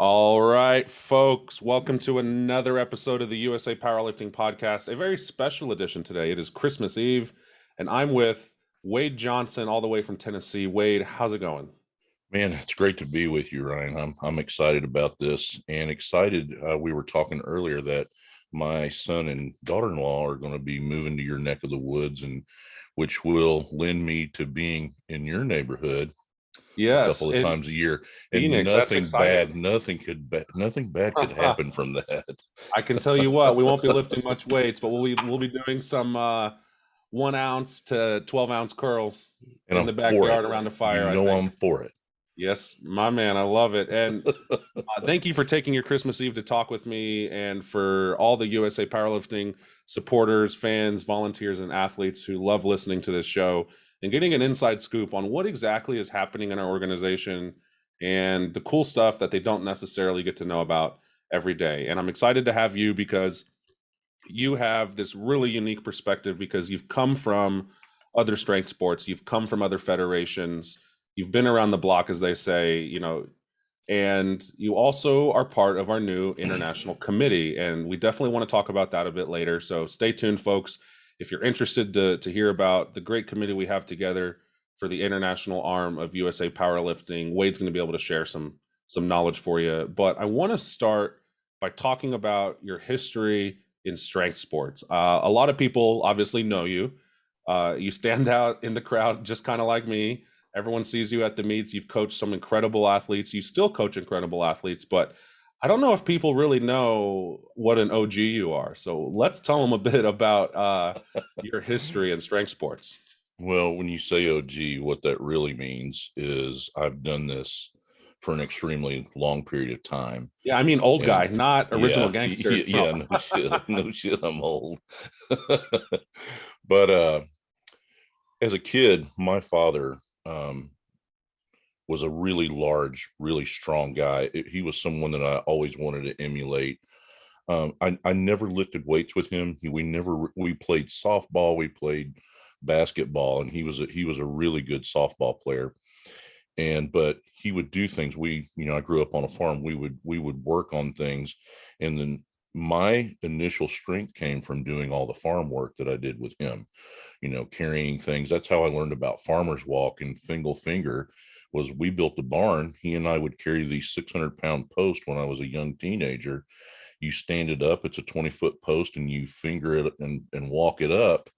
All right, folks, welcome to another episode of the USA Powerlifting Podcast, a very special edition today. It is Christmas Eve, and I'm with Wade Johnson, all the way from Tennessee. Wade, how's it going? Man, it's great to be with you, Ryan. I'm excited about this and excited. We were talking earlier that my son and daughter-in-law are going to be moving to your neck of the woods, and which will lend me to being in your neighborhood a Yes, couple of in times a year. And Phoenix. That's exciting. nothing bad could happen from that. I can tell you what, we won't be lifting much weights, but we'll be doing some 1 ounce to 12-ounce curls And in I'm the for it. backyard around the You fire, I know think. I'm for it. Yes, my man, I love it. And thank you for taking your Christmas Eve to talk with me, and for all the USA Powerlifting supporters, fans, volunteers, and athletes who love listening to this show and getting an inside scoop on what exactly is happening in our organization and the cool stuff that they don't necessarily get to know about every day. And I'm excited to have you because you have this really unique perspective because you've come from other strength sports, you've come from other federations, you've been around the block, as they say, and you also are part of our new international committee. And we definitely want to talk about that a bit later. So stay tuned, folks. If you're interested to hear about the great committee we have together for the international arm of USA Powerlifting, Wade's going to be able to share some knowledge for you. But I want to start by talking about your history in strength sports. A lot of people obviously know you. You stand out in the crowd just kind of like me. Everyone sees you at the meets. You've coached some incredible athletes. You still coach incredible athletes, but I don't know if people really know what an OG you are. So let's tell them a bit about your history in strength sports. Well, when you say OG, what that really means is I've done this for an extremely long period of time. Yeah, I mean old guy, And not original yeah, gangster. No. yeah, no shit, no shit, I'm old. But as a kid, my father was a really large, really strong guy. He was someone that I always wanted to emulate. I never lifted weights with him. We played softball, we played basketball, and he was a really good softball player. But he would do things. I grew up on a farm. We would work on things, and then my initial strength came from doing all the farm work that I did with him, carrying things. That's how I learned about farmer's walk and fingle finger. Was we built a barn. He and I would carry these 600-pound posts when I was a young teenager. You stand it up, it's a 20-foot post, and you finger it and walk it up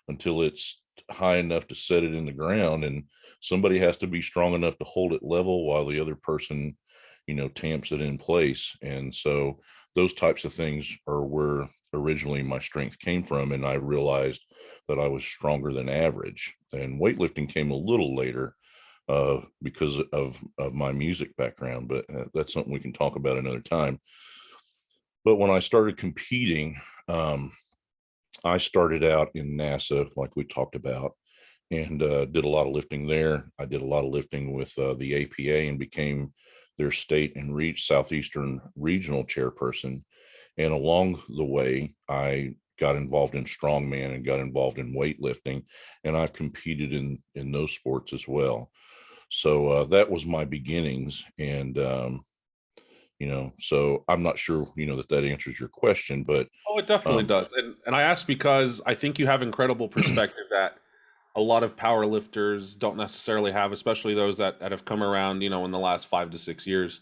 until it's high enough to set it in the ground. And somebody has to be strong enough to hold it level while the other person, tamps it in place. And so those types of things are where originally my strength came from. And I realized that I was stronger than average. And weightlifting came a little later because of my music background, but that's something we can talk about another time. But when I started competing, I started out in NASA, like we talked about, and did a lot of lifting there. I did a lot of lifting with the APA and became their state and southeastern regional chairperson. And along the way, I got involved in strongman and got involved in weightlifting, and I've competed in those sports as well. So that was my beginnings, and so I'm not sure that answers your question, but Oh, it definitely um, does. And I ask because I think you have incredible perspective that a lot of power lifters don't necessarily have, especially those that have come around, in the last 5 to 6 years.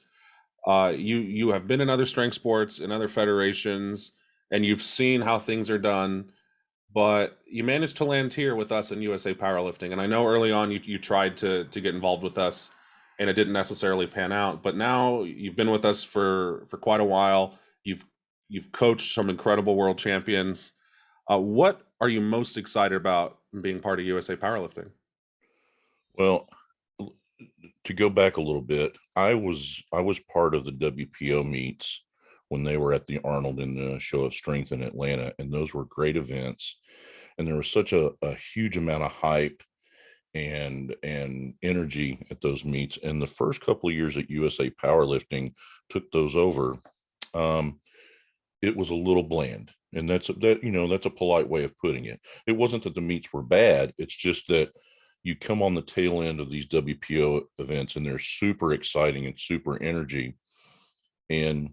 You have been in other strength sports, in other federations, and you've seen how things are done, but you managed to land here with us in USA Powerlifting. And I know early on you tried to get involved with us and it didn't necessarily pan out, but now you've been with us for quite a while. You've coached some incredible world champions. What are you most excited about being part of USA Powerlifting? well, to go back a little bit, I was part of the WPO meets when they were at the Arnold in the Show of Strength in Atlanta, and those were great events. And there was such a huge amount of hype and energy at those meets. And the first couple of years at USA Powerlifting took those over. Um, it was a little bland, and that's a polite way of putting it. It wasn't that the meets were bad. It's just that you come on the tail end of these WPO events and they're super exciting and super energy, and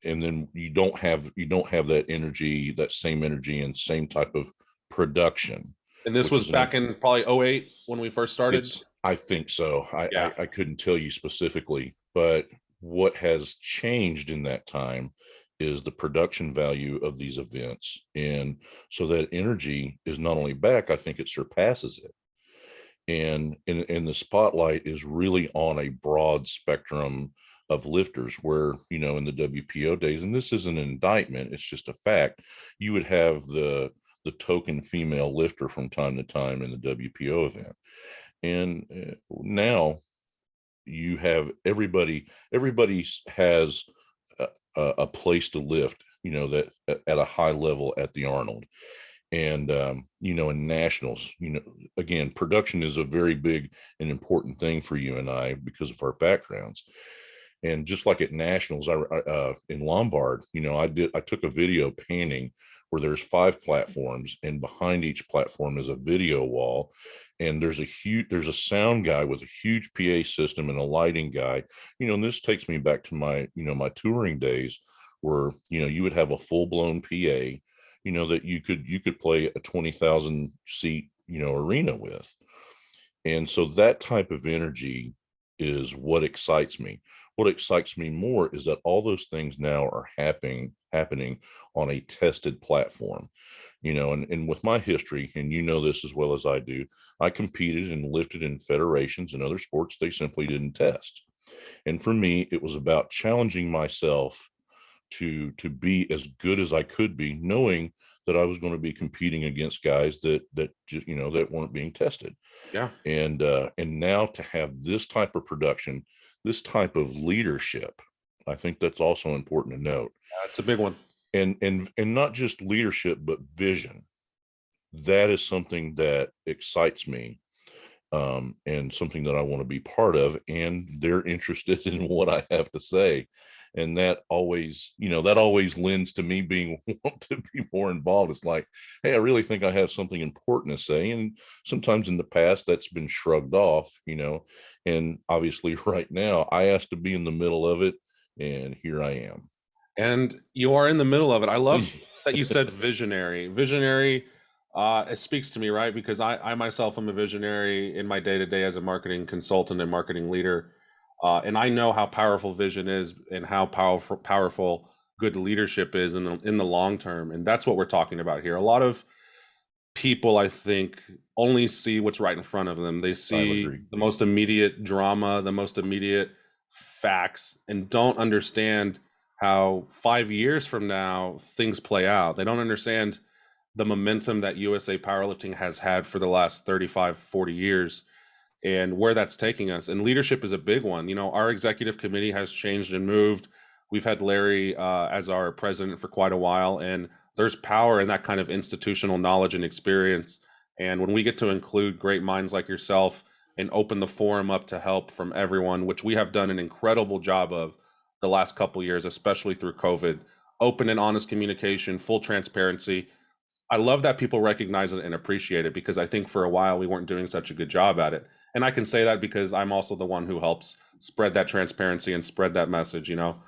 then you don't have that energy, that same energy and same type of production. And this was back in probably 08 when we first started. I think so. Yeah. I couldn't tell you specifically, but what has changed in that time is the production value of these events. And so that energy is not only back, I think it surpasses it. And the spotlight is really on a broad spectrum of lifters, where, you know, in the WPO days, and this isn't an indictment, it's just a fact, you would have the token female lifter from time to time in the WPO event. And now you have everybody has a place to lift, you know, that at a high level at the Arnold. And you know, in nationals, you know, again, production is a very big and important thing for you and I because of our backgrounds. And just like at nationals, I in Lombard, you know, I took a video painting where there's 5 platforms, and behind each platform is a video wall, and there's a sound guy with a huge PA system and a lighting guy, you know. And this takes me back to my, you know, my touring days, where, you know, you would have a full-blown PA, you know, that you could play a 20,000 seat, you know, arena with. And so that type of energy is what excites me. What excites me more is that all those things now are happening on a tested platform, you know. And with my history, and you know this as well as I do, I competed and lifted in federations and other sports they simply didn't test. And for me, it was about challenging myself to be as good as I could be, knowing that I was going to be competing against guys that just, you know, that weren't being tested. Yeah. And now to have this type of production, this type of leadership, I think that's also important to note. That's a big one. And not just leadership, but vision. That is something that excites me, and something that I want to be part of. And they're interested in what I have to say. And that always, you know, that always lends to me being want to be more involved. It's like, hey, I really think I have something important to say. And sometimes in the past that's been shrugged off, you know. And obviously right now I asked to be in the middle of it, and here I am. And you are in the middle of it. I love that you said visionary. Visionary, it speaks to me, right? Because I myself am a visionary in my day-to-day as a marketing consultant and marketing leader. And I know how powerful vision is and how powerful good leadership is in the long term. And that's what we're talking about here. A lot of people, I think, only see what's right in front of them. They see the most immediate drama, the most immediate facts, and don't understand how 5 years from now things play out. They don't understand the momentum that USA powerlifting has had for the last 35, 40 years and where that's taking us. And leadership is a big one. You know, our executive committee has changed and moved. We've had Larry as our president for quite a while, and there's power in that kind of institutional knowledge and experience. And when we get to include great minds like yourself and open the forum up to help from everyone, which we have done an incredible job of the last couple of years, especially through COVID, open and honest communication, full transparency. I love that people recognize it and appreciate it, because I think for a while we weren't doing such a good job at it. And I can say that because I'm also the one who helps spread that transparency and spread that message, you know.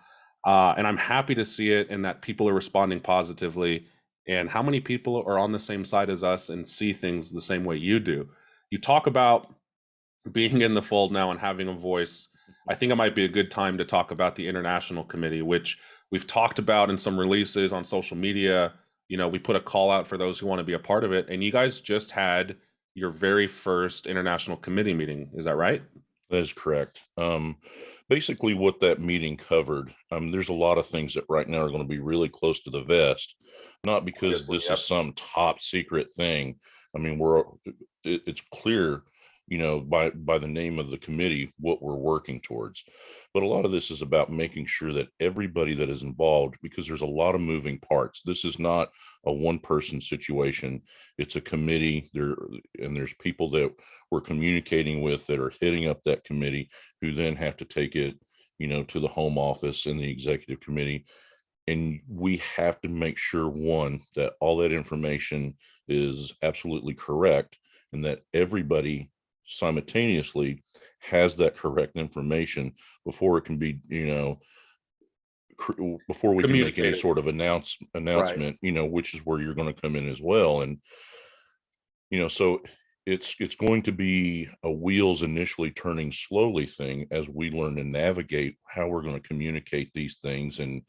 And I'm happy to see it, and that people are responding positively. And how many people are on the same side as us and see things the same way you do? You talk about being in the fold now and having a voice. I think it might be a good time to talk about the international committee, which we've talked about in some releases on social media. You know, we put a call out for those who want to be a part of it. And you guys just had your very first international committee meeting. Is that right? That is correct. Basically what that meeting covered, there's a lot of things that right now are going to be really close to the vest, not because this is some top secret thing. I mean, it's clear, you know, by the name of the committee, what we're working towards. But a lot of this is about making sure that everybody that is involved, because there's a lot of moving parts. This is not a one-person situation. It's a committee there, and there's people that we're communicating with that are hitting up that committee, who then have to take it, you know, to the home office and the executive committee. And we have to make sure, one, that all that information is absolutely correct, and that everybody simultaneously has that correct information before it can be, before we can make any sort of announcement, which is where you're going to come in as well. And, so it's going to be a wheels initially turning slowly thing as we learn to navigate how we're going to communicate these things and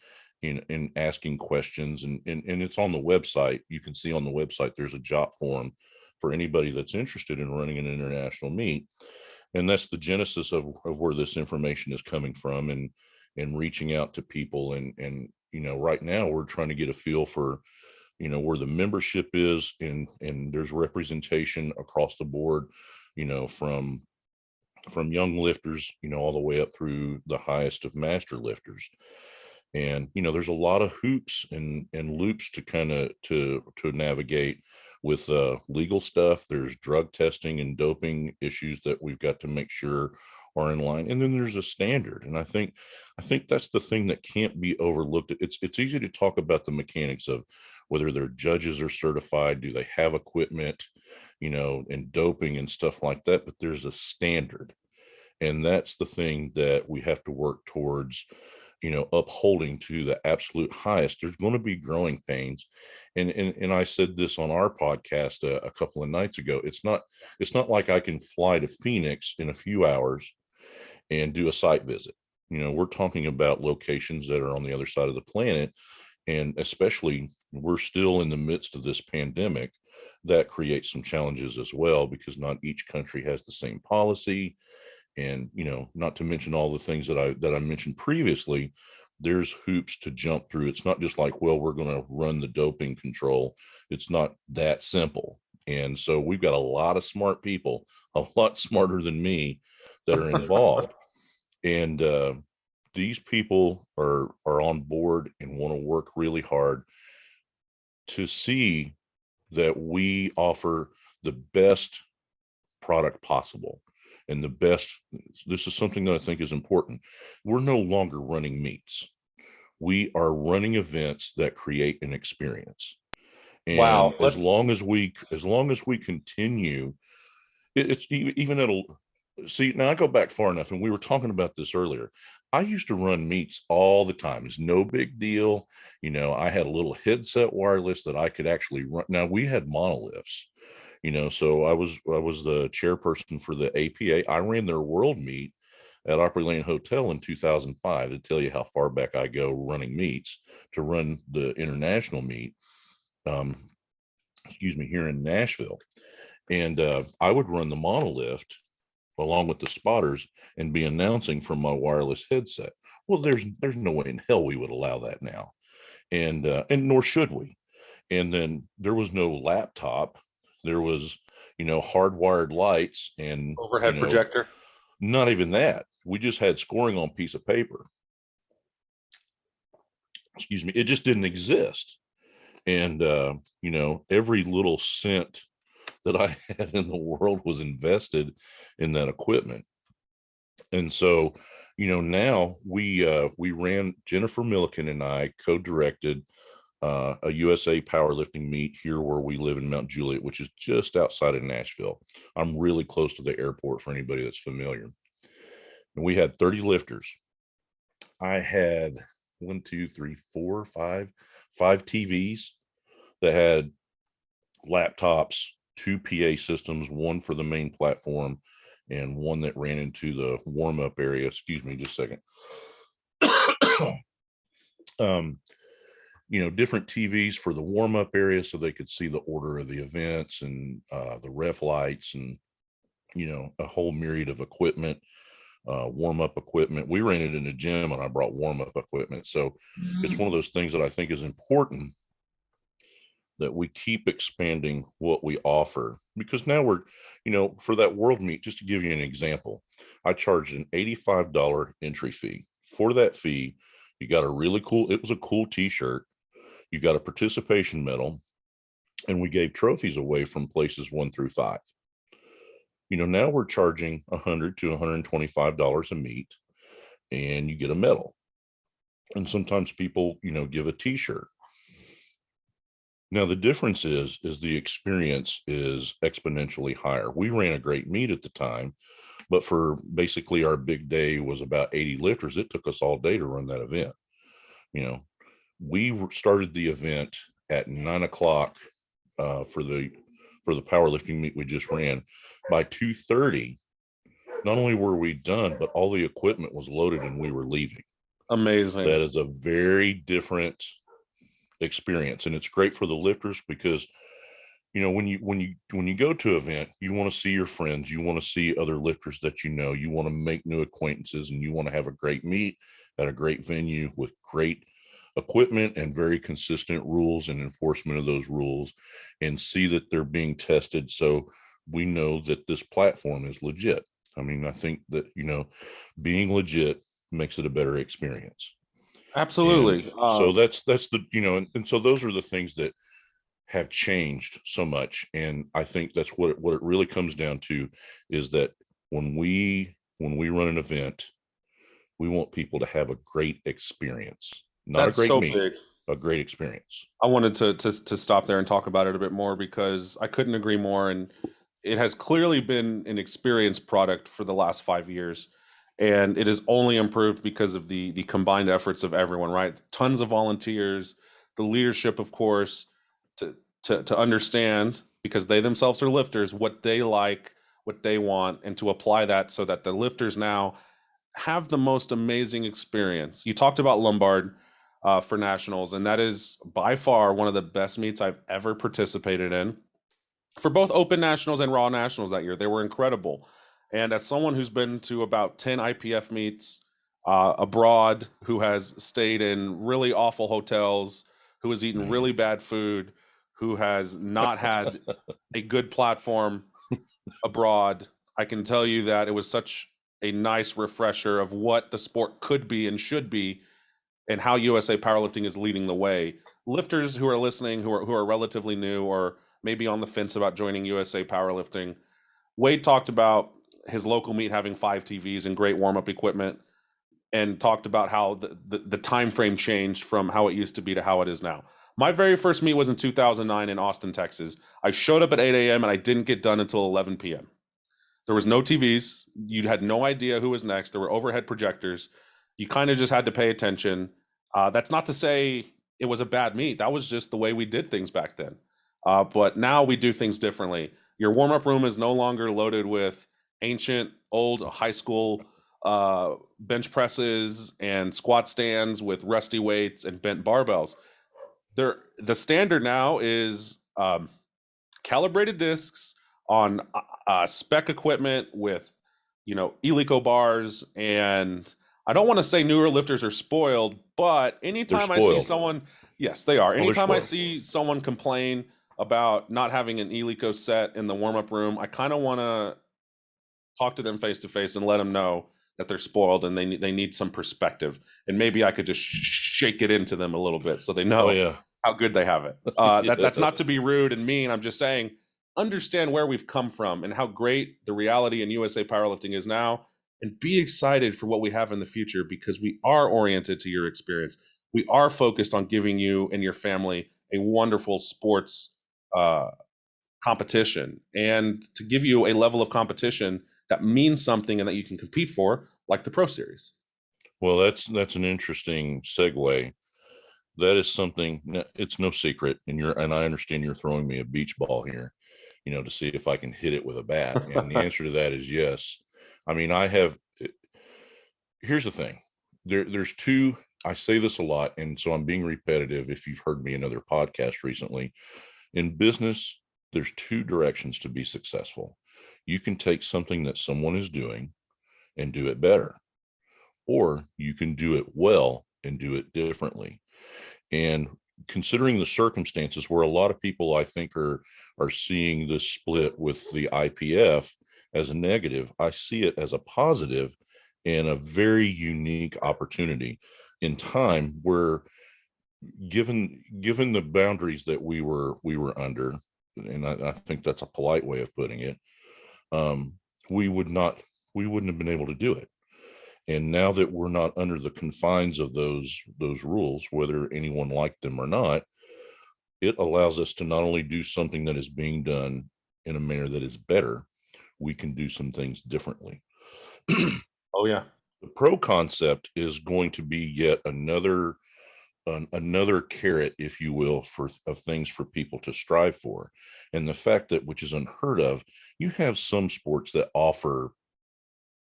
asking questions. And it's on the website. You can see on the website, there's a job form for anybody that's interested in running an international meet. And that's the genesis of where this information is coming from, and reaching out to people. And right now we're trying to get a feel for, where the membership is, and there's representation across the board, from young lifters, all the way up through the highest of master lifters. And there's a lot of hoops and loops to kind of to navigate with legal stuff. There's drug testing and doping issues that we've got to make sure are in line. And then there's a standard. And I think that's the thing that can't be overlooked. It's easy to talk about the mechanics of whether their judges are certified, do they have equipment, and doping and stuff like that. But there's a standard. And that's the thing that we have to work towards, upholding to the absolute highest. There's going to be growing pains. And I said this on our podcast a couple of nights ago. It's not like I can fly to Phoenix in a few hours and do a site visit. We're talking about locations that are on the other side of the planet. And especially, we're still in the midst of this pandemic that creates some challenges as well, because not each country has the same policy. And, not to mention all the things that I mentioned previously, there's hoops to jump through. It's not just like, well, we're going to run the doping control. It's not that simple. And so we've got a lot of smart people, a lot smarter than me, that are involved. And these people are on board and want to work really hard to see that we offer the best product possible. And the best, this is something that I think is important. We're no longer running meets. We are running events that create an experience. And wow, as long as we continue, it's even it'll see. Now I go back far enough, and we were talking about this earlier. I used to run meets all the time. It's no big deal. I had a little headset wireless that I could actually run. Now we had monoliths. So I was the chairperson for the APA. I ran their world meet at Opry Lane Hotel in 2005, to tell you how far back I go running meets, to run the international meet, here in Nashville. And I would run the monolift along with the spotters and be announcing from my wireless headset. Well, there's no way in hell we would allow that now. And nor should we. And then there was no laptop. There was, hardwired lights and overhead projector. Not even that. We just had scoring on a piece of paper. It just didn't exist. And, every little cent that I had in the world was invested in that equipment. And so, now we ran, Jennifer Milliken and I co-directed a USA powerlifting meet here where we live in Mount Juliet, which is just outside of Nashville. I'm really close to the airport for anybody that's familiar. And we had 30 lifters. I had 5 TVs that had laptops, 2 PA systems, one for the main platform and one that ran into the warm-up area. Excuse me just a second. Different TVs for the warm-up area so they could see the order of the events and the ref lights, and a whole myriad of equipment, warm-up equipment. We ran it in a gym and I brought warm-up equipment. So it's one of those things that I think is important, that we keep expanding what we offer, because now we're, for that world meet, just to give you an example, I charged an $85 entry fee. For that fee, you got it was a cool t-shirt. You got a participation medal, and we gave trophies away from places 1 through 5. Now we're charging $100 to $125 a meet, and you get a medal. And sometimes people, give a t-shirt. Now the difference is the experience is exponentially higher. We ran a great meet at the time, But for basically our big day was about 80 lifters. It took us all day to run that event. We started the event at 9 o'clock for the powerlifting meet we just ran. By 2:30, not only were we done, but all the equipment was loaded and we were leaving. Amazing. That is a very different experience, and it's great for the lifters because when you go to an event, you want to see your friends, you want to see other lifters that you want to make new acquaintances, and you want to have a great meet at a great venue with great equipment and very consistent rules and enforcement of those rules, and see that they're being tested, so we know that this platform is legit. I think that being legit makes it a better experience. Absolutely. And so that's the and so those are the things that have changed so much. And I think that's what it really comes down to, is that when we run an event, we want people to have a great experience, not That's a great so meet, big. a great experience. I wanted to stop there and talk about it a bit more because I couldn't agree more. And it has clearly been an experience product for the last 5 years. And it has only improved because of the combined efforts of everyone, right? Tons of volunteers, the leadership, of course, to understand, because they themselves are lifters, what they like, what they want, and to apply that so that the lifters now have the most amazing experience. You talked about Lombard for nationals, and that is by far one of the best meets I've ever participated in. For both Open Nationals and Raw Nationals that year, they were incredible. And as someone who's been to about 10 IPF meets abroad, who has stayed in really awful hotels, who has eaten really bad food, who has not had a good platform abroad, I can tell you that it was such a nice refresher of what the sport could be and should be, and how USA Powerlifting is leading the way. Lifters who are listening, who are relatively new or maybe on the fence about joining USA Powerlifting, Wade talked about his local meet having 5 TVs and great warm-up equipment, and talked about how the time frame changed from how it used to be to how it is now. My very first meet was in 2009 in Austin, Texas. I showed up at 8 a.m. and I didn't get done until 11 p.m. There was no TVs. You had no idea who was next. There were overhead projectors. You kind of just had to pay attention. That's not to say it was a bad meet. That was just the way we did things back then. But now we do things differently. Your warm-up room is no longer loaded with ancient, old high school bench presses and squat stands with rusty weights and bent barbells. The standard now is calibrated discs on spec equipment with Eleco bars. And I don't want to say newer lifters are spoiled, but anytime I see someone, yes, they are. Anytime I see someone complain about not having an Eleco set in the warm-up room, I kind of want to talk to them face to face and let them know that they're spoiled and they need some perspective. And maybe I could just shake it into them a little bit so they know how good they have it. That's not to be rude and mean. I'm just saying, understand where we've come from and how great the reality in USA Powerlifting is now, and be excited for what we have in the future, because we are oriented to your experience. We are focused on giving you and your family a wonderful sports competition, and to give you a level of competition that means something and that you can compete for, like the Pro Series. Well, that's an interesting segue. That is something. It's no secret, and I understand you're throwing me a beach ball here, to see if I can hit it with a bat. And the answer to that is yes. I have. Here's the thing. There's two. I say this a lot, and so I'm being repetitive. If you've heard me in other podcasts recently, in business, there's 2 directions to be successful. You can take something that someone is doing and do it better, or you can do it well and do it differently. And considering the circumstances where a lot of people, I think, are seeing this split with the IPF as a negative, I see it as a positive and a very unique opportunity in time where, given the boundaries that we were under, and I think that's a polite way of putting it, we wouldn't have been able to do it. And now that we're not under the confines of those rules, whether anyone liked them or not, it allows us to not only do something that is being done in a manner that is better, we can do some things differently. Oh yeah. The pro concept is going to be yet another carrot, if you will, of things for people to strive for. And the fact that, which is unheard of, you have some sports that offer,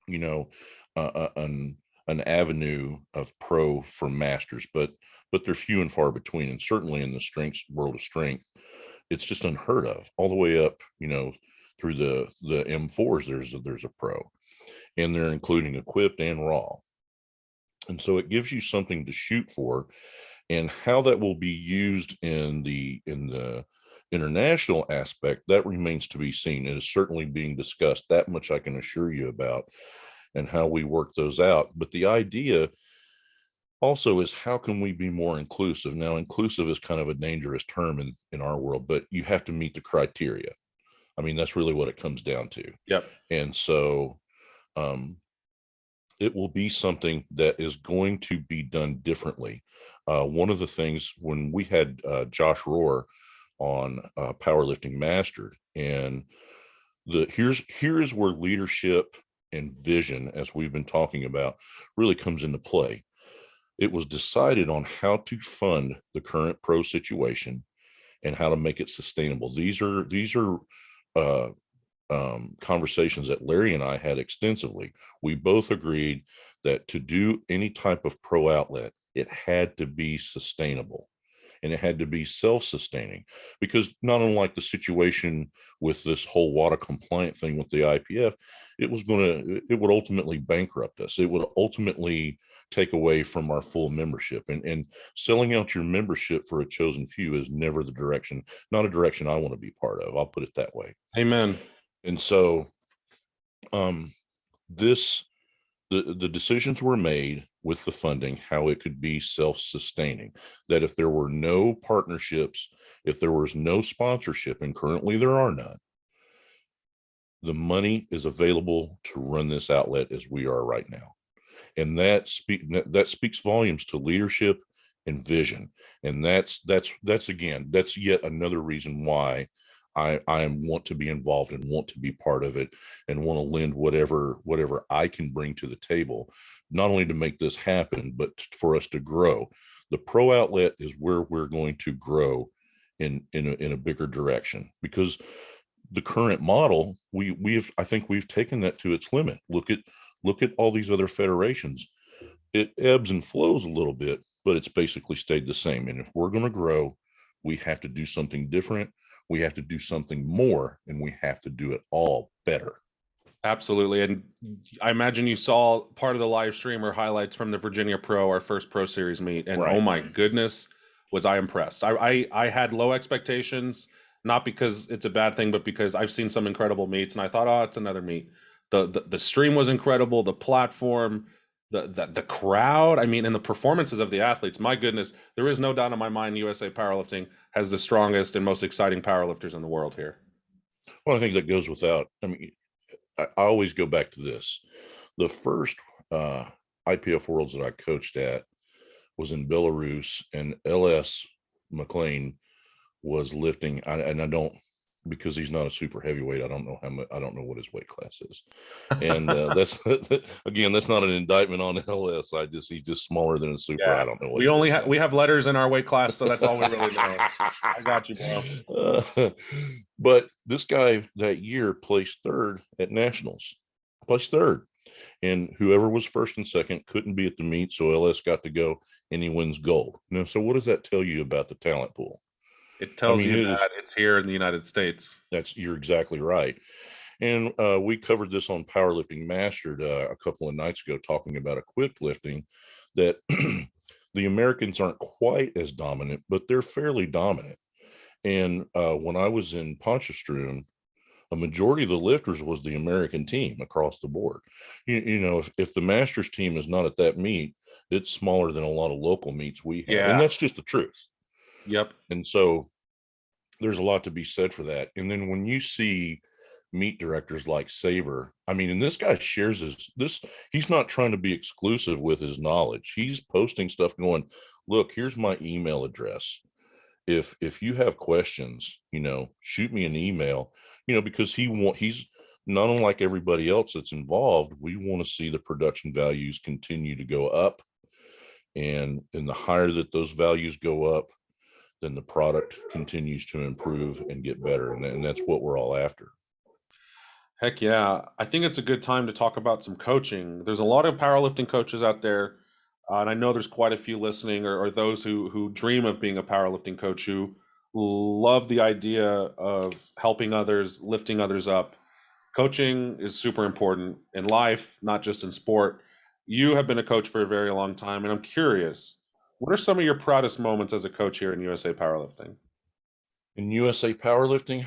you know, an avenue of pro for masters, but they're few and far between. And certainly in the world of strength, it's just unheard of. All the way up, through the Ep4s, there's a pro, and they're including equipped and raw. And so it gives you something to shoot for, and how that will be used in the international aspect, that remains to be seen. It is certainly being discussed. That much I can assure you about, and how we work those out. But the idea also is, how can we be more inclusive? Now, inclusive is kind of a dangerous term in our world, but you have to meet the criteria. I mean, that's really what it comes down to. Yep. And so it will be something that is going to be done differently. One of the things, when we had Josh Rohr on Powerlifting Mastered, and here's where leadership and vision, as we've been talking about, really comes into play. It was decided on how to fund the current pro situation and how to make it sustainable. These are uh, conversations that Larry and I had extensively. We both agreed that to do any type of pro outlet, it had to be sustainable, and it had to be self-sustaining, because not unlike the situation with this whole water compliant thing with the IPF, it would ultimately bankrupt us. It would ultimately take away from our full membership, and selling out your membership for a chosen few is never not a direction I want to be part of. I'll put it that way. Amen. And so this the decisions were made with the funding, how it could be self-sustaining, that if there were no partnerships, if there was no sponsorship, and currently there are none, the money is available to run this outlet as we are right now. And that speaks volumes to leadership and vision. And that's yet another reason why I want to be involved and want to be part of it, and want to lend whatever I can bring to the table, not only to make this happen, but for us to grow. The pro outlet is where we're going to grow in a bigger direction, because the current model, I think we've taken that to its limit. Look at all these other federations. It ebbs and flows a little bit, but it's basically stayed the same. And if we're going to grow, we have to do something different. We have to do something more, and we have to do it all better. Absolutely. And I imagine you saw part of the live stream or highlights from the Virginia Pro, our first Pro Series meet. And Right. Oh my goodness, was I impressed. I had low expectations, not because it's a bad thing, but because I've seen some incredible meets, and I thought, oh, it's another meet. The stream was incredible, the platform, the crowd, I mean, and the performances of the athletes. My goodness, there is no doubt in my mind USA Powerlifting has the strongest and most exciting powerlifters in the world here. Well, I think that goes without, I mean, I always go back to this. The first IPF Worlds that I coached at was in Belarus, and LS McLean was lifting, and I don't, because he's not a super heavyweight, I don't know I don't know what his weight class is. And that's again, that's not an indictment on LS. He's just smaller than a super. Yeah. I don't know what We have letters in our weight class, so that's all we really know. I got you, bro. But this guy that year placed third at nationals, placed third, and whoever was first and second couldn't be at the meet, so LS got to go, and he wins gold. Now, so what does that tell you about the talent pool? It tells you that it's here in the United States. You're exactly right. And we covered this on Powerlifting Mastered a couple of nights ago, talking about equipped lifting, that the Americans aren't quite as dominant, but they're fairly dominant. And when I was in Pontchartrain, a majority of the lifters was the American team across the board. If the Masters team is not at that meet, it's smaller than a lot of local meets we have. Yeah. And that's just the truth. Yep. And so there's a lot to be said for that. And then when you see meet directors like Saber, I mean, and this guy shares he's not trying to be exclusive with his knowledge. He's posting stuff going, look, here's my email address. If you have questions, shoot me an email, because he's not unlike everybody else that's involved, we want to see the production values continue to go up. And the higher that those values go up, then the product continues to improve and get better. And that's what we're all after. Heck yeah. I think it's a good time to talk about some coaching. There's a lot of powerlifting coaches out there, and I know there's quite a few listening, or those who dream of being a powerlifting coach who love the idea of helping others, lifting others up. Coaching is super important in life, not just in sport. You have been a coach for a very long time, and I'm curious, what are some of your proudest moments as a coach here in USA Powerlifting? In USA powerlifting,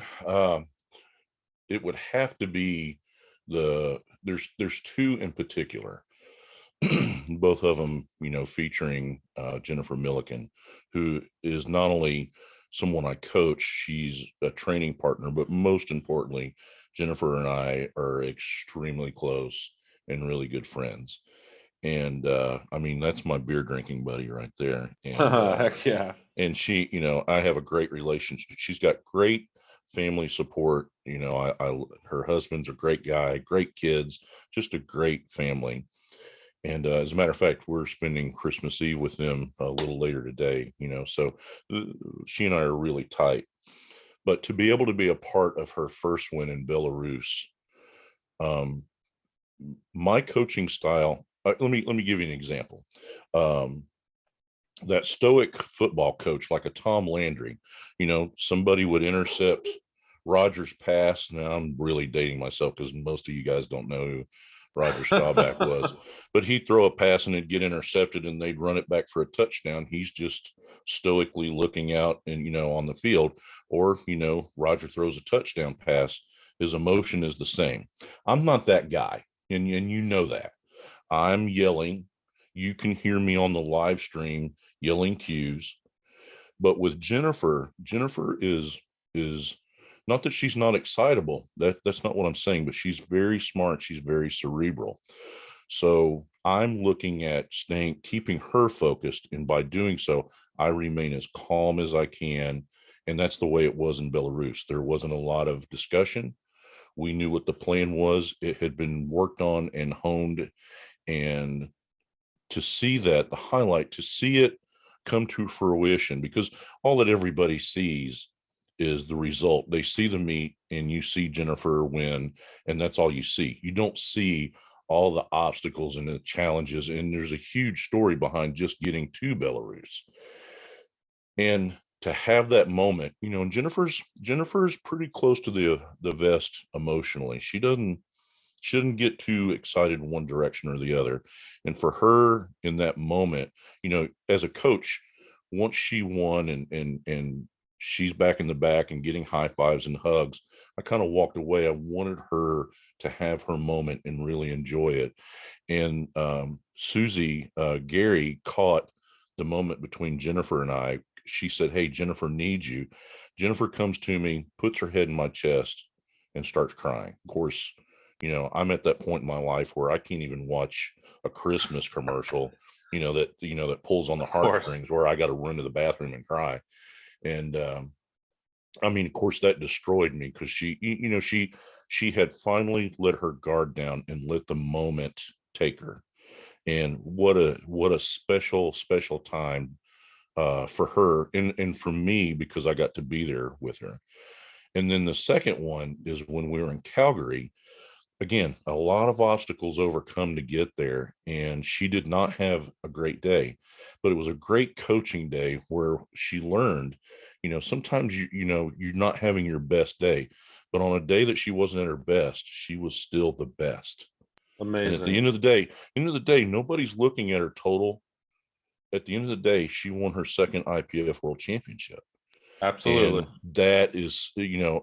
it would have to be there's two in particular. Both of them, featuring Jennifer Milliken, who is not only someone I coach, she's a training partner, but most importantly, Jennifer and I are extremely close and really good friends. And I mean, that's my beer drinking buddy right there. Heck yeah. And she, I have a great relationship. She's got great family support. Her husband's a great guy, great kids, just a great family. And as a matter of fact, we're spending Christmas Eve with them a little later today, so she and I are really tight. But to be able to be a part of her first win in Belarus, um, my coaching style, let me give you an example. Um, that stoic football coach, like a Tom Landry, somebody would intercept Roger's pass. Now I'm really dating myself because most of you guys don't know who Roger Staubach was, but he'd throw a pass and it'd get intercepted and they'd run it back for a touchdown. He's just stoically looking out and, on the field. Or, Roger throws a touchdown pass. His emotion is the same. I'm not that guy. And you know that. I'm yelling. You can hear me on the live stream yelling cues. But with Jennifer is not that she's not excitable. That's not what I'm saying, but she's very smart. She's very cerebral. So I'm looking at keeping her focused. And by doing so, I remain as calm as I can. And that's the way it was in Belarus. There wasn't a lot of discussion. We knew what the plan was. It had been worked on and honed. And to see that, the highlight, to see it come to fruition, because all that everybody sees is the result. They see the meet and you see Jennifer win, and that's all you see. You don't see all the obstacles and the challenges, and there's a huge story behind just getting to Belarus. And to have that moment, and Jennifer's pretty close to the vest emotionally. She shouldn't get too excited in one direction or the other. And for her in that moment, as a coach, once she won and she's back in the back and getting high fives and hugs, I kind of walked away. I wanted her to have her moment and really enjoy it. And Susie Gary caught the moment between Jennifer and I. She said, "Hey, Jennifer needs you." Jennifer comes to me, puts her head in my chest, and starts crying. Of course, I'm at that point in my life where I can't even watch a Christmas commercial, that pulls on the Of course. heartstrings, where I got to run to the bathroom and cry. And I mean, of course, that destroyed me, because she had finally let her guard down and let the moment take her. And what a special time for her and for me, because I got to be there with her. And then the second one is when we were in Calgary. Again, a lot of obstacles overcome to get there, and she did not have a great day, but it was a great coaching day where she learned, sometimes you're not having your best day, but on a day that she wasn't at her best, she was still the best. And at the Amazing. end of the day, nobody's looking at her total. At the end of the day, she won her second IPF World Championship. Absolutely. And that is,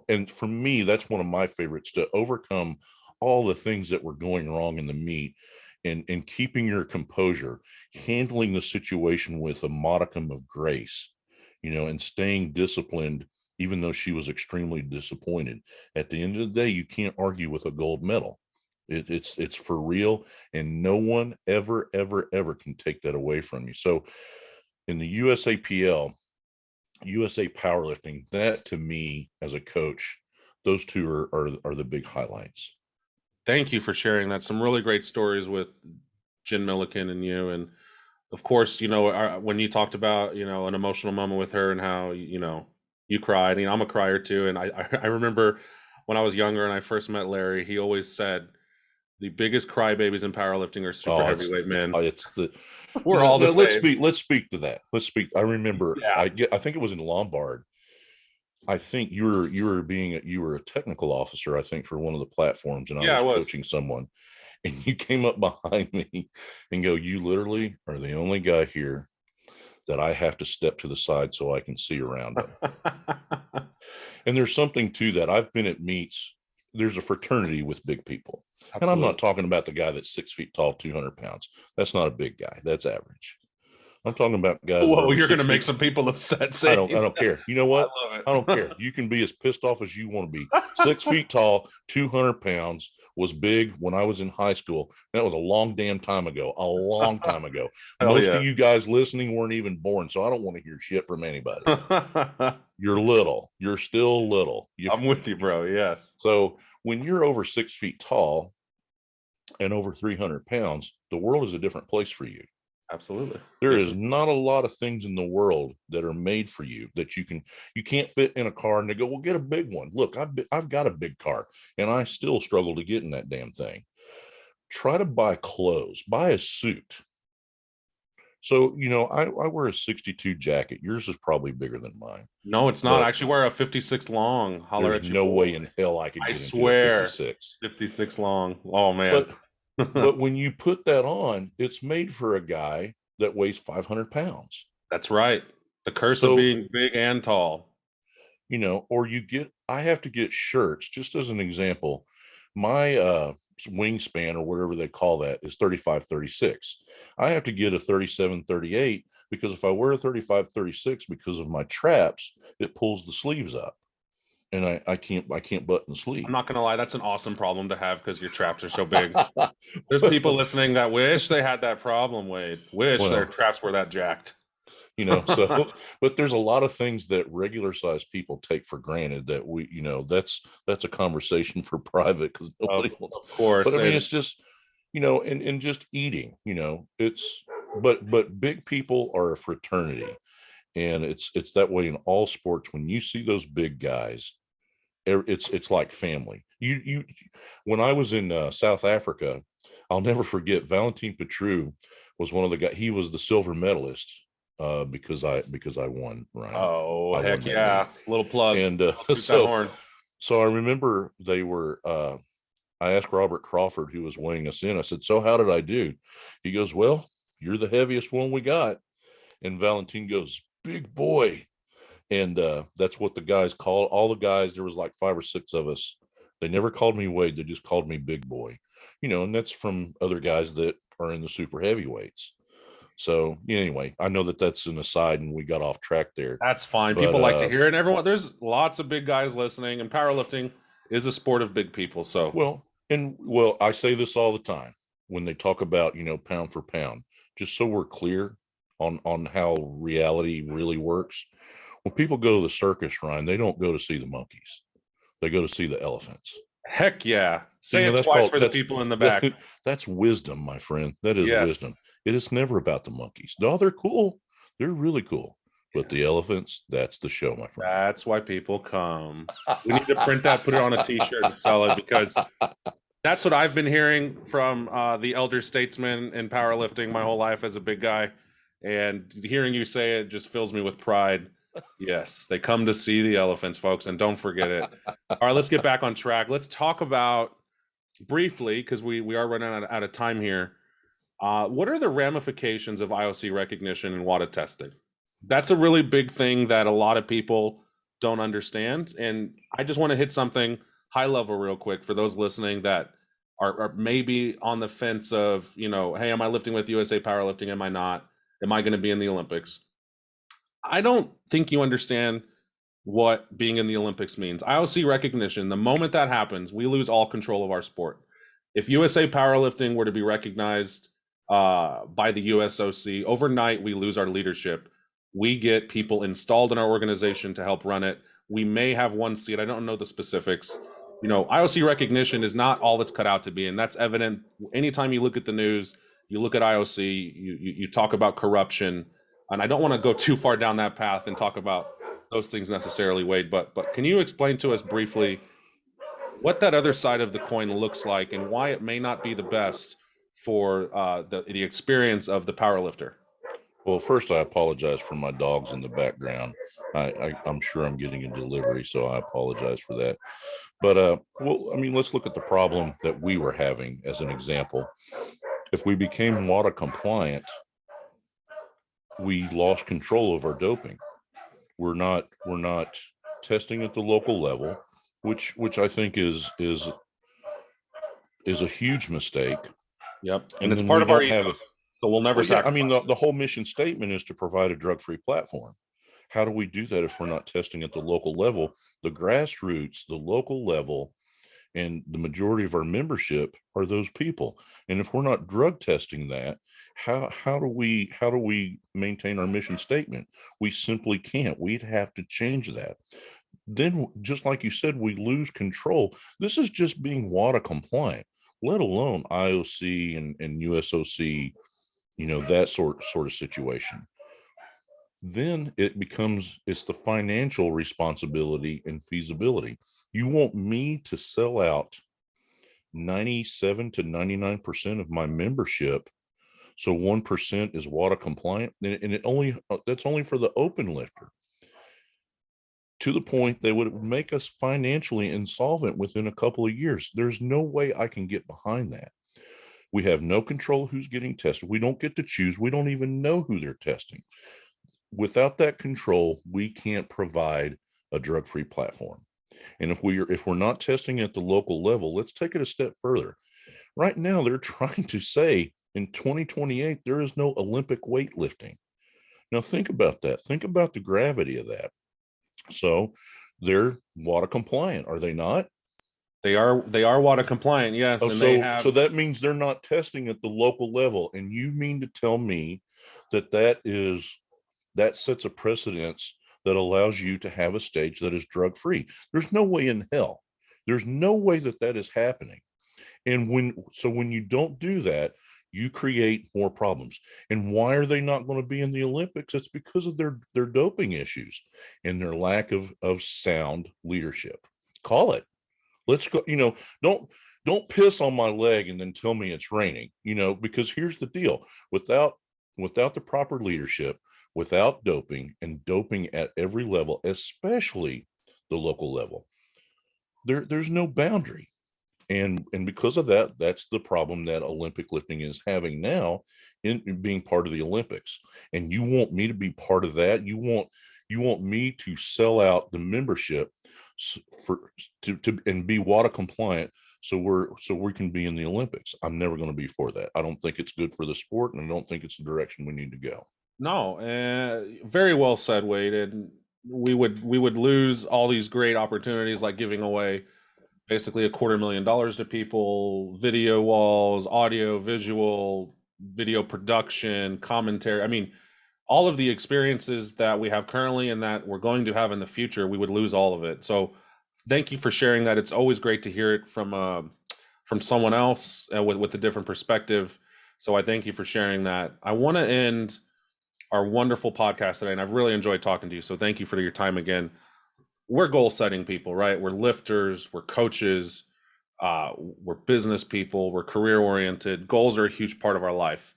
and for me, that's one of my favorites, to overcome all the things that were going wrong in the meet, and keeping your composure, handling the situation with a modicum of grace, and staying disciplined, even though she was extremely disappointed. At the end of the day, you can't argue with a gold medal. It's for real, and no one ever can take that away from you. So in the USAPL, USA Powerlifting, that to me as a coach, those two are the big highlights. Thank you for sharing that. Some really great stories with Jen Milliken and you. And of course, when you talked about, an emotional moment with her and how, you cried, I'm a crier too. And I remember when I was younger and I first met Larry, he always said the biggest crybabies in powerlifting are super Oh, heavyweight men. it's the We're all the no, let's same. speak. Let's speak to that. Let's speak. I remember. Yeah. I think it was in Lombard. I think you were a technical officer. I think for one of the platforms, and I Yeah, I was was. coaching someone, and you came up behind me and go, "You literally are the only guy here that I have to step to the side so I can see around him." And there's something to that. I've been at meets. There's a fraternity with big people. And I'm not Absolutely. talking about the guy that's 6 feet tall, 200 pounds. That's not a big guy. That's average. I'm talking about guys that Whoa, are you're going six to make feet. some people upset I saying don't that. care. You know I what? love I don't care. it. You can be as pissed off as you want to be. 6 feet tall, 200 pounds, was big when I was in high school. That was a long damn time ago. A long time ago. Hell Most of yeah. you guys listening weren't even born, so I don't want to hear shit from anybody. You're little. You're still little. I'm with you, bro. Yes. So when you're over 6 feet tall and over 300 pounds, the world is a different place for you. Absolutely. There Yes. is not a lot of things in the world that are made for you that you can't fit in a car, and they go, well, get a big one. Look, I've got a big car and I still struggle to get in that damn thing. Try to buy clothes, buy a suit. So, I wear a 62 jacket. Yours is probably bigger than mine, No, it's not. I but actually wear a 56 long. Holler there's at your no boy. way in hell I could I get into a swear. 56. 56 long. Oh, man. But but when you put that on, it's made for a guy that weighs 500 pounds. That's right. The curse of So, being big and tall. or I have to get shirts, just as an example. My wingspan, or whatever they call that, is 35, 36. I have to get a 37, 38 because if I wear a 35, 36, because of my traps, it pulls the sleeves up, and I can't button the I'm sleeve. not going to lie. That's an awesome problem to have because your traps are so big. There's people listening that wish they had that problem, Wade. Wish their Well, traps were that jacked. so but there's a lot of things that regular sized people take for granted that that's a conversation for private, because of, nobody wants. of But course. I mean, And it's just, and just eating, it's, but big people are a fraternity, and it's that way in all sports. When you see those big guys, it's like family. When I was in South Africa, I'll never forget, Valentin Petru was one of the guys. He was the silver medalist, because I won, Ryan. oh, I won heck that meet. yeah. Little plug. And Toot that horn. so I remember I asked Robert Crawford, who was weighing us in. I said, so how did I do? He goes, well, you're the heaviest one we got. And Valentin goes, big boy. And that's what the guys called all the guys. There was like 5 or 6 of us. They never called me Wade. They just called me big boy, and that's from other guys that are in the super heavyweights. So anyway, I know that that's an aside and we got off track there, That's fine. but People like to hear it. And everyone, there's lots of big guys listening, and powerlifting is a sport of big people. So, I say this all the time when they talk about, pound for pound, just so we're clear on how reality really works. When people go to the circus, Ryan, they don't go to see the monkeys. They go to see the elephants. heck yeah. So, Say it that's twice called for the people in the back. that's wisdom, my friend. That is Yes. wisdom. It is never about the monkeys. No, they're cool. They're really cool. But the elephants, that's the show, my friend. That's why people come. We need to print that, put it on a t-shirt and sell it, because that's what I've been hearing from the elder statesmen in powerlifting my whole life as a big guy. And hearing you say it just fills me with pride. Yes, they come to see the elephants, folks, and don't forget it. All right, let's get back on track. Let's talk about briefly, because we are running out of time here. What are the ramifications of IOC recognition and WADA testing? That's a really big thing that a lot of people don't understand. And I just want to hit something high level real quick for those listening that are maybe on the fence of, hey, am I lifting with USA Powerlifting? Am I not? Am I going to be in the Olympics? I don't think you understand what being in the Olympics means. IOC recognition, the moment that happens, we lose all control of our sport. If USA Powerlifting were to be recognized by the USOC, overnight we lose our leadership. We get people installed in our organization to help run it. We may have one seat. I don't know the specifics. IOC recognition is not all it's cut out to be, and that's evident anytime you look at the news. You look at IOC, you talk about corruption, and I don't want to go too far down that path and talk about those things necessarily, Wade. But can you explain to us briefly what that other side of the coin looks like and why it may not be the best for the experience of the powerlifter? Well, first, I apologize for my dogs in the background. I'm sure I'm getting a delivery, so I apologize for that. But well, I mean, let's look at the problem that we were having as an example. If we became WADA compliant, we lost control of our doping. We're not testing at the local level, which I think is a huge mistake. Yep, and it's part of our ethos, so we'll never sacrifice. I mean, the whole mission statement is to provide a drug-free platform. How do we do that if we're not testing at the local level, the grassroots, the local level, and the majority of our membership are those people? And if we're not drug testing that, how do we maintain our mission statement? We simply can't. We'd have to change that. Then, just like you said, we lose control. This is just being WADA compliant, let alone IOC and USOC, that sort of situation. Then it's the financial responsibility and feasibility. You want me to sell out 97 to 99% of my membership, so 1% is WADA compliant, and that's only for the open lifter, to the point they would make us financially insolvent within a couple of years. There's no way I can get behind that. We have no control who's getting tested. We don't get to choose. We don't even know who they're testing. Without that control, we can't provide a drug-free platform. And if we're not testing at the local level, let's take it a step further. Right now, they're trying to say in 2028 there is no Olympic weightlifting. Now think about that. Think about the gravity of that. So they're WADA compliant, are they not? They are WADA compliant, yes. Oh, and so that means they're not testing at the local level. And you mean to tell me that sets a precedence that allows you to have a stage that is drug-free? There's no way in hell. There's no way that is happening. And when you don't do that, you create more problems. And why are they not going to be in the Olympics? It's because of their doping issues and their lack of sound leadership. Call it. Let's go. Don't piss on my leg and then tell me it's raining, because here's the deal. Without the proper leadership, without doping, and doping at every level, especially the local level, there's no boundary. And because of that, that's the problem that Olympic lifting is having now in being part of the Olympics. And you want me to be part of that? You want me to sell out the membership and be WADA compliant so we can be in the Olympics? I'm never going to be for that. I don't think it's good for the sport, and I don't think it's the direction we need to go. No, very well said, Wade. And we would lose all these great opportunities, like giving away basically $250,000 to people, video walls, audio, visual, video production, commentary. I mean, all of the experiences that we have currently and that we're going to have in the future, we would lose all of it. So thank you for sharing that. It's always great to hear it from someone else with a different perspective. So I thank you for sharing that. I want to end our wonderful podcast today, and I've really enjoyed talking to you. So thank you for your time again. We're goal setting people, right? We're lifters, we're coaches, we're business people, we're career oriented. Goals are a huge part of our life,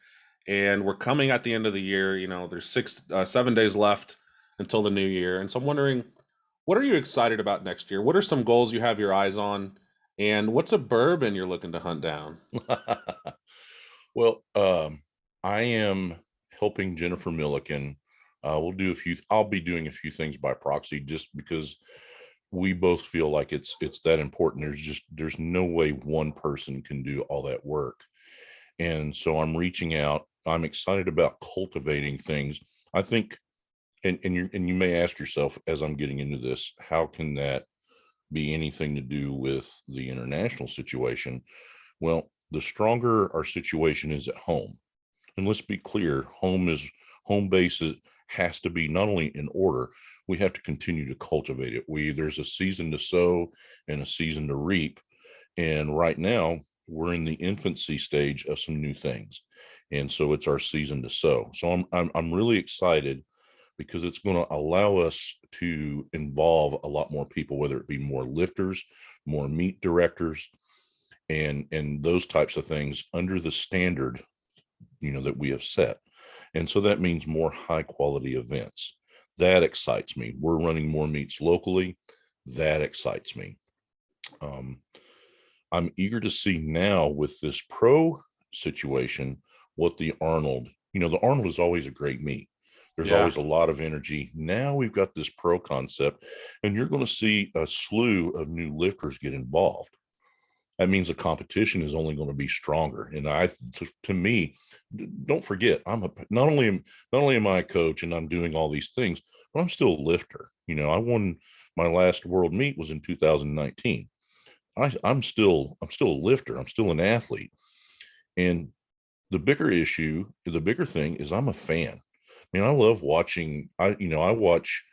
and we're coming at the end of the year. There's 7 days left until the new year, and so I'm wondering, what are you excited about next year? What are some goals you have your eyes on, and what's a bourbon you're looking to hunt down? Well, I am helping Jennifer Milliken. I'll be doing a few things by proxy, just because we both feel like it's that important. There's no way one person can do all that work. And so I'm reaching out. I'm excited about cultivating things. I think, and you may ask yourself as I'm getting into this, how can that be anything to do with the international situation? Well, the stronger our situation is at home, and let's be clear, home base has to be not only in order, we have to continue to cultivate it. There's a season to sow and a season to reap. And right now we're in the infancy stage of some new things. And so it's our season to sow. So I'm really excited because it's going to allow us to involve a lot more people, whether it be more lifters, more meet directors, and those types of things under the standard, that we have set. And so that means more high quality events. That excites me. We're running more meets locally. That excites me. Um, I'm eager to see now with this pro situation what the Arnold, the Arnold is always a great meet. There's Yeah. always a lot of energy. Now we've got this pro concept, and you're going to see a slew of new lifters get involved. That means the competition is only going to be stronger. And to me, don't forget, not only am I a coach and I'm doing all these things, but I'm still a lifter. I won my last world meet was in 2019. I'm still a lifter. I'm still an athlete. And the bigger thing is I'm a fan. I mean, I love watching. I watch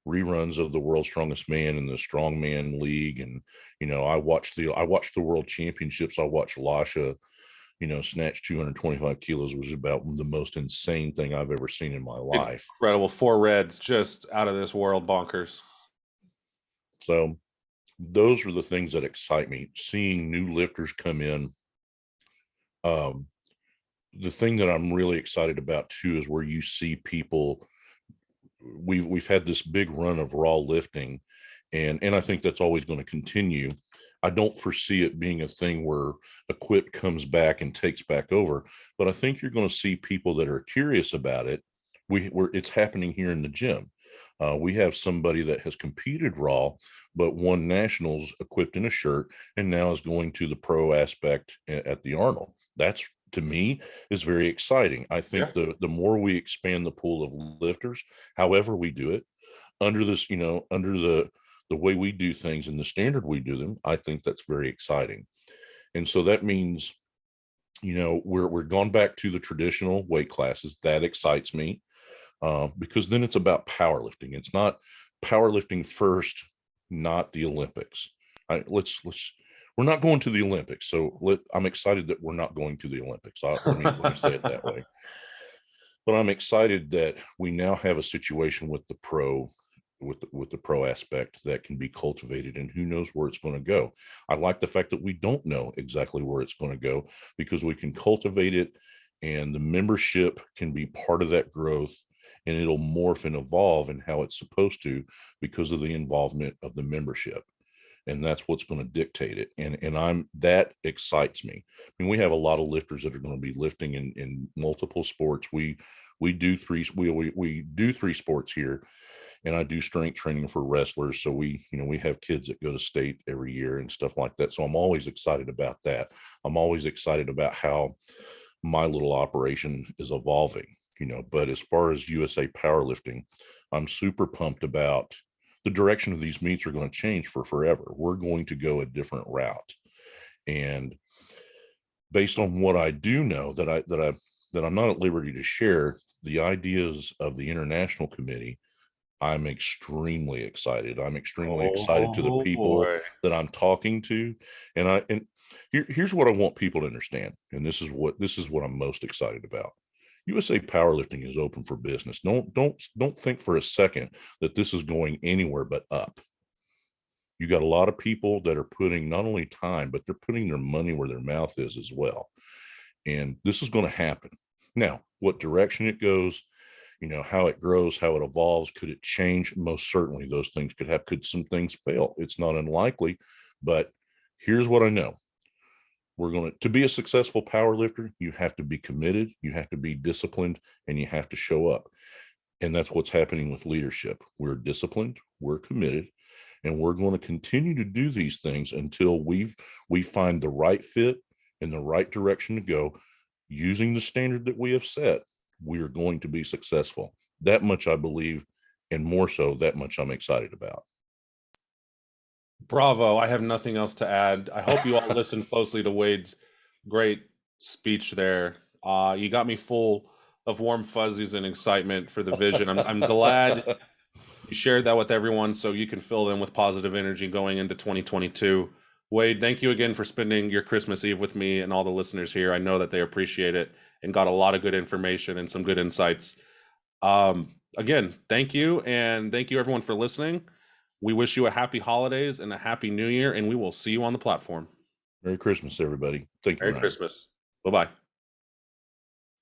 reruns of the World's Strongest Man and the Strongman League, and I watch the World Championships. I watch Lasha, snatch 225 kilos, which is about the most insane thing I've ever seen in my life. Incredible. 4 reds, just out of this world bonkers. So those are the things that excite me. Seeing new lifters come in. The thing that I'm really excited about too is where you see people. We've had this big run of raw lifting, and I think that's always going to continue. I don't foresee it being a thing where Equip comes back and takes back over, but I think you're going to see people that are curious about it. It's happening here in the gym. We have somebody that has competed raw, but won nationals equipped in a shirt, and now is going to the pro aspect at the Arnold. That's, to me, is very exciting. I think the more we expand the pool of lifters, however we do it, under the way we do things and the standard we do them, I think that's very exciting. And so that means, we're gone back to the traditional weight classes. That excites me, because then it's about powerlifting. It's not powerlifting first, not the Olympics. We're not going to the Olympics. So I'm excited that we're not going to the Olympics. Let me say it that way. But I'm excited that we now have a situation with the pro, with the pro aspect that can be cultivated, and who knows where it's going to go. I like the fact that we don't know exactly where it's going to go, because we can cultivate it, and the membership can be part of that growth, and it'll morph and evolve in how it's supposed to because of the involvement of the membership. And that's what's going to dictate it. And that excites me. I mean, we have a lot of lifters that are going to be lifting in multiple sports. We do three sports here, and I do strength training for wrestlers. So we have kids that go to state every year and stuff like that. So I'm always excited about that. I'm always excited about how my little operation is evolving, but as far as USA powerlifting, I'm super pumped about the direction of these meets are going to change for forever. We're going to go a different route. And based on what I do know that I'm not at liberty to share, the ideas of the international committee, I'm extremely excited. I'm extremely excited to the people that I'm talking to. And here's what I want people to understand. And this is what I'm most excited about. USA Powerlifting is open for business. Don't think for a second that this is going anywhere but up. You got a lot of people that are putting not only time, but they're putting their money where their mouth is as well. And this is going to happen. Now, what direction it goes, how it grows, how it evolves, could it change? Most certainly those things could happen. Could some things fail? It's not unlikely, but here's what I know. To be a successful power lifter, you have to be committed, you have to be disciplined, and you have to show up. And that's what's happening with leadership. We're disciplined, we're committed, and we're going to continue to do these things until we find the right fit and the right direction to go. Using the standard that we have set, we are going to be successful. That much I believe, and more so, that much I'm excited about. Bravo. I have nothing else to add. I hope you all listen closely to Wade's great speech there. You got me full of warm fuzzies and excitement for the vision. I'm glad you shared that with everyone so you can fill them with positive energy going into 2022. Wade, thank you again for spending your Christmas Eve with me and all the listeners here. I know that they appreciate it and got a lot of good information and some good insights. Again, thank you. And thank you everyone for listening. We wish you a happy holidays and a happy new year, and we will see you on the platform. Merry Christmas, everybody. Thank you, Merry Ryan. Christmas. Bye-bye.